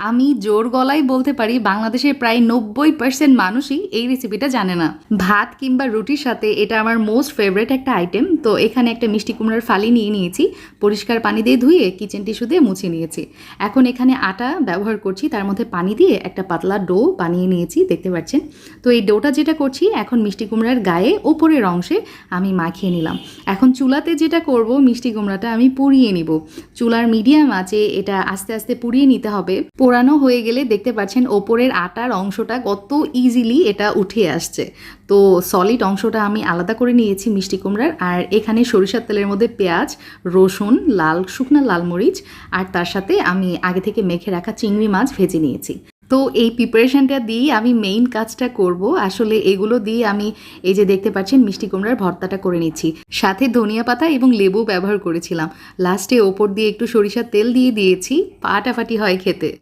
আমি জোর গলায় বলতে পারি বাংলাদেশের প্রায় 90% মানুষই এই রেসিপিটা জানে না। ভাত কিংবা রুটির সাথে এটা আমার মোস্ট ফেভারিট একটা আইটেম। তো এখানে একটা মিষ্টি কুমড়ার ফালি নিয়ে নিয়েছি, পরিষ্কার পানি দিয়ে ধুয়ে কিচেন টিস্যু দিয়ে মুছে নিয়েছি। এখন এখানে আটা ব্যবহার করছি, তার মধ্যে পানি দিয়ে একটা পাতলা ডো বানিয়ে নিয়েছি, দেখতে পাচ্ছেন। তো এই ডোটা যেটা করছি এখন মিষ্টি কুমড়ার গায়ে ওপরের অংশে আমি মাখিয়ে নিলাম। এখন চুলাতে যেটা করব, মিষ্টি কুমড়াটা আমি পুড়িয়ে নিব। চুলার মিডিয়াম আঁচে এটা আস্তে আস্তে পুড়িয়ে নিতে হবে। পোড়ানো হয়ে গেলে দেখতে পাচ্ছেন ওপরের আটার অংশটা কত ইজিলি এটা উঠে আসছে। তো সলিড অংশটা আমি আলাদা করে নিয়েছি মিষ্টি কুমড়ার। আর এখানে সরিষার তেলের মধ্যে পেঁয়াজ, রসুন, শুকনো লাল মরিচ আর তার সাথে আমি আগে থেকে মেখে রাখা চিংড়ি মাছ ভেজে নিয়েছি। তো এই প্রিপারেশনটা দিয়ে আমি মেইন কাজটা করব। আসলে এগুলো দিয়ে আমি এই যে দেখতে পাচ্ছেন মিষ্টি কুমড়ার ভর্তাটা করে নিচ্ছি। সাথে ধনিয়া পাতা এবং লেবু ব্যবহার করেছিলাম। লাস্টে ওপর দিয়ে একটু সরিষার তেল দিয়ে দিয়েছি, ফাটাফাটি হয় খেতে।